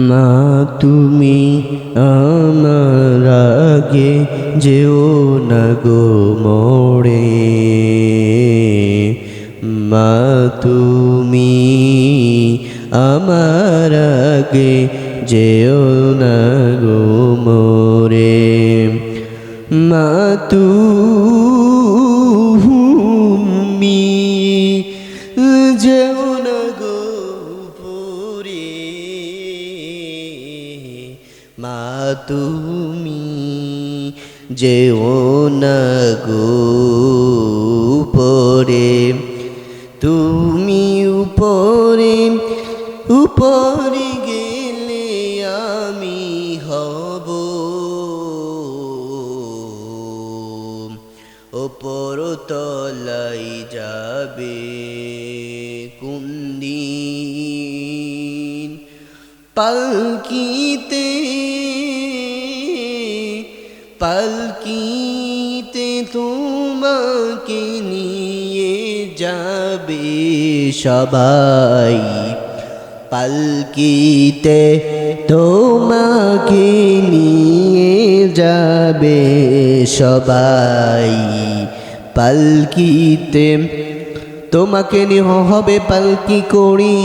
মা তুমি আমার আগে যেও না গো মোড়ে, মা তুমি আমার আগে যেও না গো মোরে, মা তুমি যেও না গো পুরে, মা তুমি যেও না গো উপরে, তুমি উপরে উপরে গেলে আমি হব ওপর তলাই যাবে কোনদিন, পালকিতে পালকিতে তোমাকে নিয়ে যাবে সবাই, পালকিতে তোমাকে নিয়ে যাবে সবাই, পালকিতে তোমাকে নিয়ে হবে পালকি করি,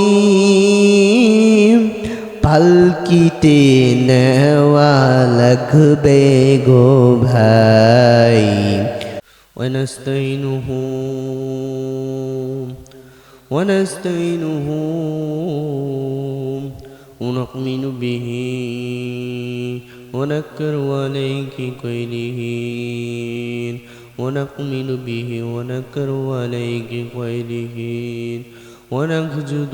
পালকিতে নেওয়া লাগবে গো ভাই। ونستعينه ونؤمن به ونكر عليك كيده، ونؤمن به ونكر عليك كيده، ونجد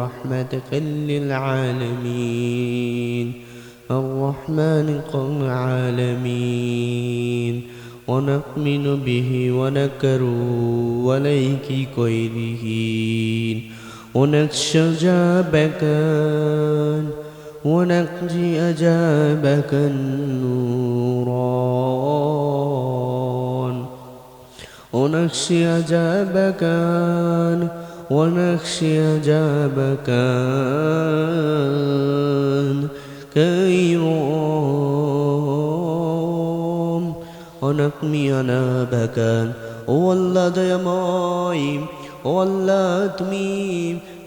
رحمتك للعالمين الرحمن العالمين، ونؤمن به ونكر عليك كيده، ونخشى جابك ونقضي أجابك النوران، ونخشى أجابك ونخشى أجابك كيرام، ونقمي أنابك ও আল্লাহ দয়াময়, ও আল্লাহ তুমি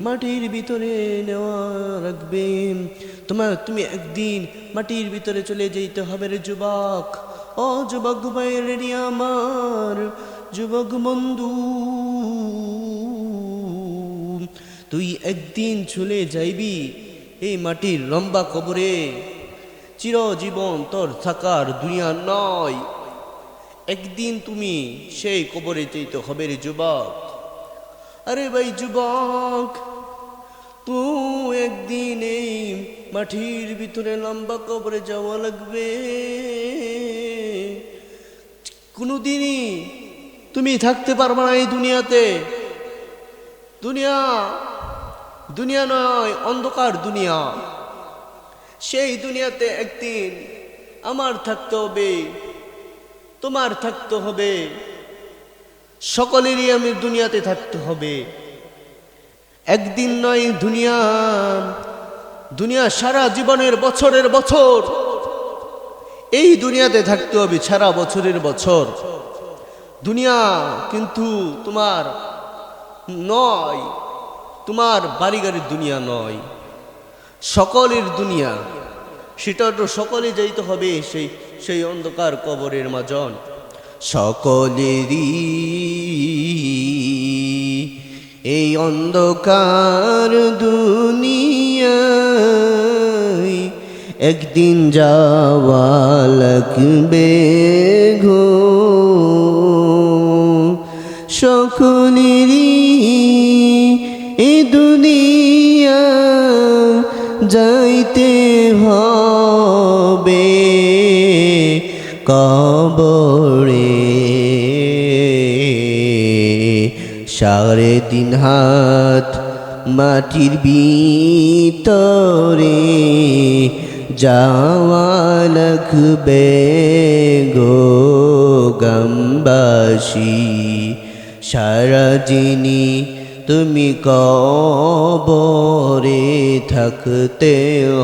মাটির ভিতরে নেওয়া রাখবে, তুমি একদিন মাটির ভিতরে চলে যেতে হবে রে যুবক, ও যুবক ভাইয়ের রে আমার যুবক বন্ধু, তুই একদিন চলে যাইবি এই মাটির লম্বা কবরে, চিরজীবন তোর থাকার দুনিয়া নয়, একদিন তুমি সেই কবরে যেতে হবে রে যুবক। আরে ভাই যুবক, তুই একদিন এই মাটির ভিতরে লম্বা কবরে যাওয়া লাগবে, কোনোদিনই তুমি থাকতে পারবে না এই দুনিয়াতে, দুনিয়া নয় অন্ধকার দুনিয়া, সেই দুনিয়াতে একদিন আমার থাকতে হবে, তোমার থাকতে হবে, সকলেরই আমি দুনিয়াতে থাকতে হবে, একদিন নয় দুনিয়া সারা জীবনের বছরের বছর এই দুনিয়াতে থাকতে হবে, সারা বছরের বছর, দুনিয়া কিন্তু তোমার নয়, তোমার বাড়ি গাড়ির দুনিয়া নয়, সকলের দুনিয়া, সেটা তো সকলে যাইতে হবে সেই অন্ধকার কবরের মাঝন, সকলেরই এই অন্ধকার দুনিয়ায় একদিন যাওয়া লাগবে গো, সকলেরই এই দুনিয়া যাইতে হবে কবরে, সাড়ে তিন হাত মাটির ভিতরে যাওয়া লাগবে গো গ্রামবাসী, সারা যিনি তুমি কবরে থাকতে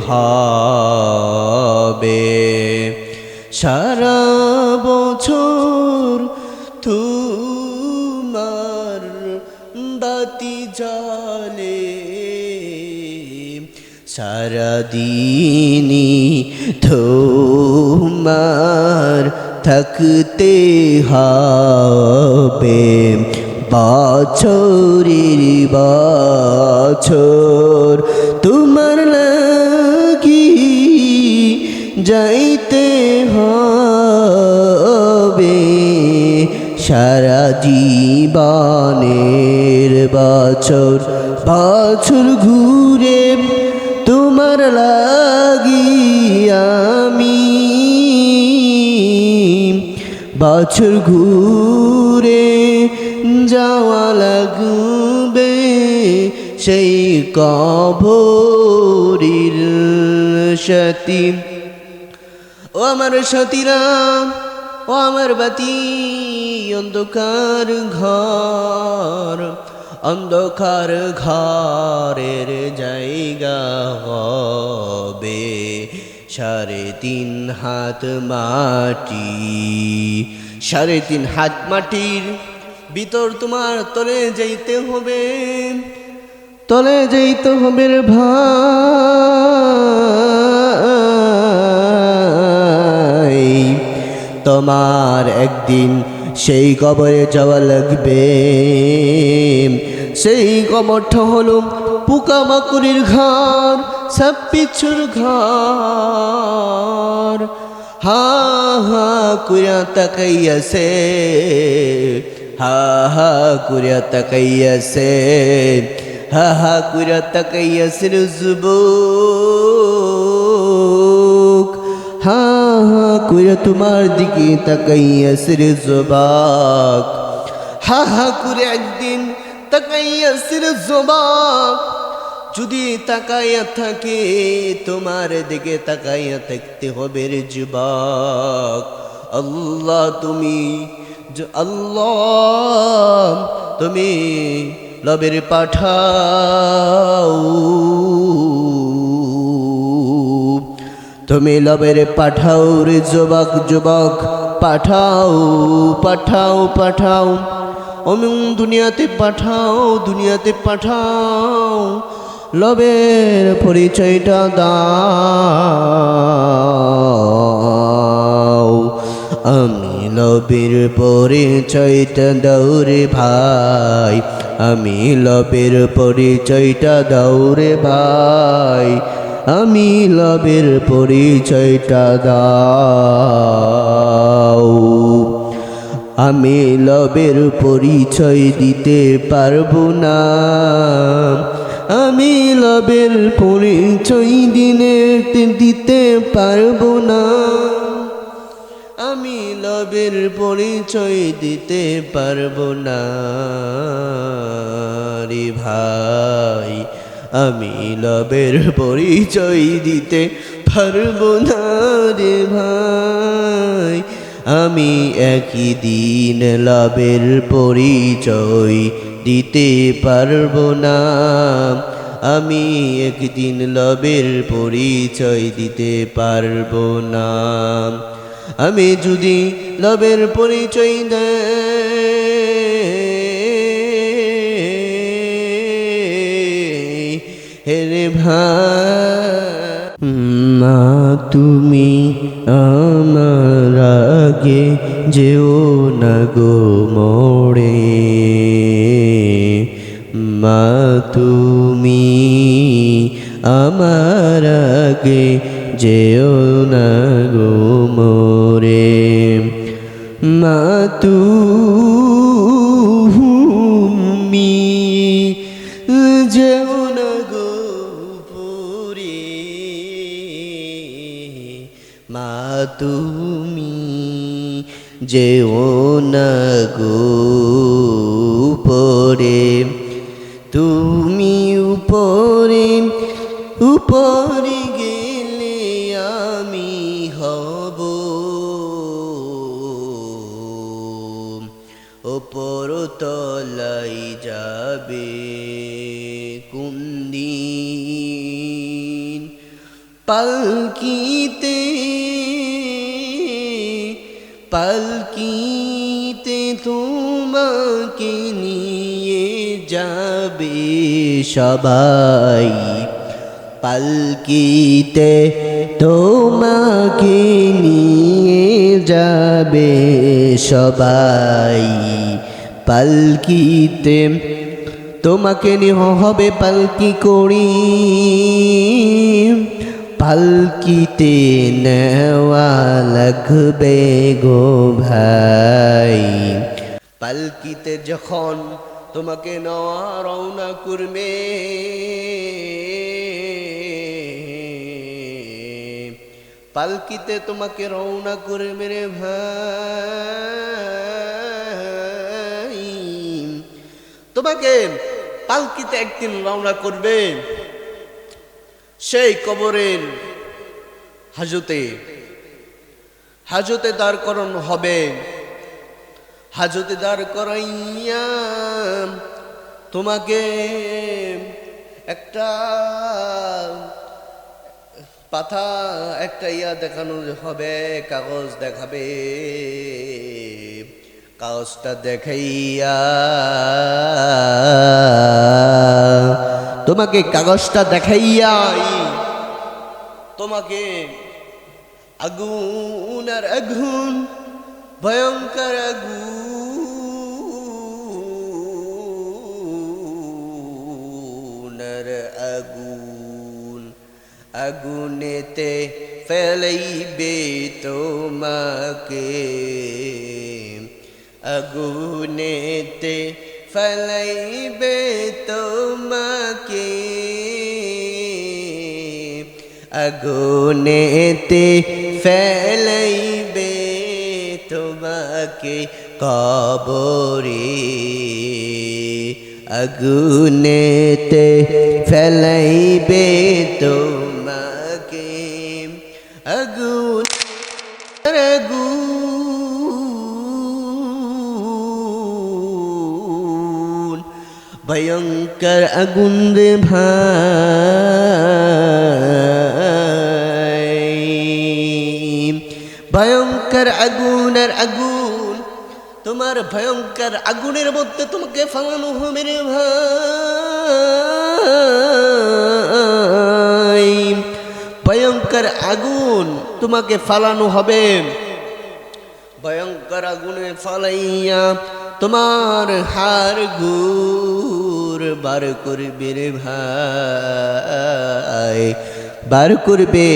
হবে সারা বছর তোমার বাতি জ্বলে সারাদিনই তোমার থাকতে হবে বছরের বছর তোমার লাগি যাইতে হবে সারা জীবনের বছর বছর ঘুরে তোমার লাগি আমি বছর ঘুরে যাওয়া লাগবে সেই কবরের সাথী ও আমার সাথীরা ও আমার বাতি অন্ধকার ঘর অন্ধকার ঘরের জায়গা হবে 3.5 হাত মাটি 3.5 হাত মাটির ভিতর তোমার তলে যাইতে হবে রে ভাই তোমার একদিন সেই কবরে যাওয়া লাগবে সেই কবরটা হলো পোকামাকড়ের ঘর সব পিছুর ঘর হা হা কুয়া তাকাইয়াছে হা হা কুয়া তাকাইয়াছে হা হা কুয়া তাকাইয়াছে যুবক হা হা কুয়া তোমার দিকে তাকাইয়াছে যুবক হা হা কুয়া একদিন তাকাইয়াছে যুবক যদি তাকাইয়া থাকে তোমার দিকে তাকাইয়া থাকতে হবে রে যুবক আল্লাহ তুমি লবের পাঠাও তুমি লবের পাঠাও রে যুবক যুবক পাঠাও পাঠাও পাঠাও দুনিয়াতে পাঠাও লবের পরিচয়টা দাও আমি লবের পরিচয়টা দাও রে ভাই আমি লবের পরিচয়টা দাও রে ভাই আমি লবের পরিচয়টা দাও আমি লবের পরিচয় দিতে পারবো না আমি লবের পরিচয় দিতে পারবো না আমি লবের পরিচয় দিতে পারবো না রে ভাই আমি লবের পরিচয় দিতে পারবো না রে ভাই আমি একই দিন লবের পরিচয় দিতে পারবো না আমি একদিন লবের পরিচয় দিতে পারবো না আমি যদি লবের পরিচয় দেই রে ভাই মা তুমি আমার আগে যেও না গো মোড়ে মা তুমি আমার আগে যেও না গো মোরে মা তুমি যেও না গো পুরে মা তুমি যেও না গো পরে তুমি উপরে উপরে গেলে আমি হব উপর তলাই যাবে পালকিতে পালকিতে তোমাকে নিয়ে যাবে সবাই, পালকিতে তোমাকে নিয়ে যাবে সবাই, পালকিতে তোমাকে নিয়ে হবে পালকি করি, পালকিতে নেওয়া লাগবে গো ভাই। পালকিতে যখন তোমাকে নেওয়া রওনা করবে, পালকিতে তোমাকে রওনা করবে রে ভাই, তোমাকে পালকিতে একদিন রওনা করবে সেই কবরের হাজতে, হাজতে দাঁড় করানো হবে। হাজতে দাঁড় করাইয়া তোমাকে একটা পাতা, একটা দেখানো হবে, কাগজ দেখাবে। কাগজটা দেখাইয়া তোমাকে, কাগজটা দেখাইয়া তোমাকে আগুন আর আগুন, ভয়ঙ্কর আগুন আর আগুন, আগুনেতে ফেলাইবে তোমাকে, আগুনেতে ফেলাইবে তোমাকে, আগুনেতে ফেলাইবে তোমাকে কবরে, আগুনেতে ফেলাইবে তোমাকে, আগুন আগুন, ভয়ঙ্কর আগুন রে ভাই, ভয়ঙ্কর আগুন আর আগুন, তোমার ভয়ঙ্কর আগুনের মধ্যে তোমাকে ফালানো হবে রে ভাই, ভয়ঙ্কর আগুন তোমাকে ফালানো হবে। ভয়ঙ্কর আগুনে ফালাইয়া তোমার হাড় গুড় বার করবে রে ভাই, বার করবে,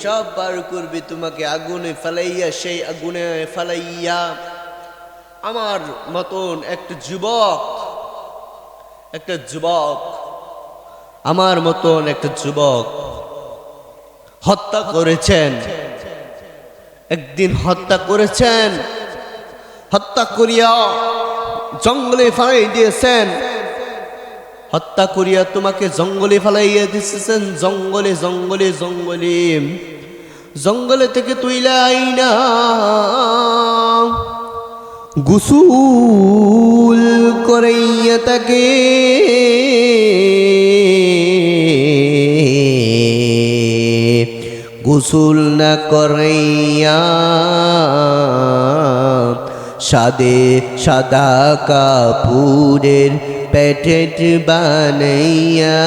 সব বার করবে তোমাকে আগুনে ফালাইয়া। সেই আগুনে ফালাইয়া আমার মতন একটা যুবক, একটা যুবক, আমার মতন একটা যুবক হত্যা করেছেন, একদিন হত্যা করেছেন, হত্যা করিয়া জঙ্গলে ফালাই দিয়েছেন, হত্যা করিয়া তোমাকে জঙ্গলে ফালাইয়া দিয়েছেন, জঙ্গলে জঙ্গলে জঙ্গলে, জঙ্গলে থেকে তুইলা আইনা গোসল করাইয়া তাকে গোসল না করাইয়া সাদা কাপড়ের প্যাকেট বানাইয়া,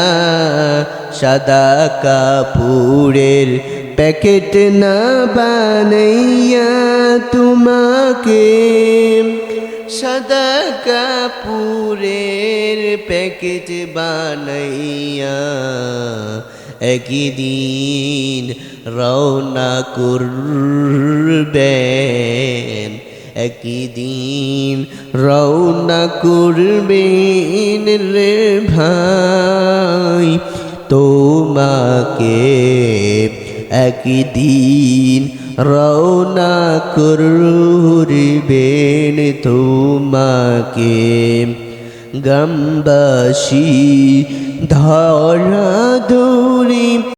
সাদা কাপড়ের প্যাকেট না বানাইয়া তোমাকে, সাদা কাপড়ের প্যাকেট বানাইয়া একদিন রওনা করবেন, একদিন রওনা করবেন রে ভাই, তোমাকে একদিন রওনা করবেন তোমাকে, গ্রামবাসী ধরা ধরি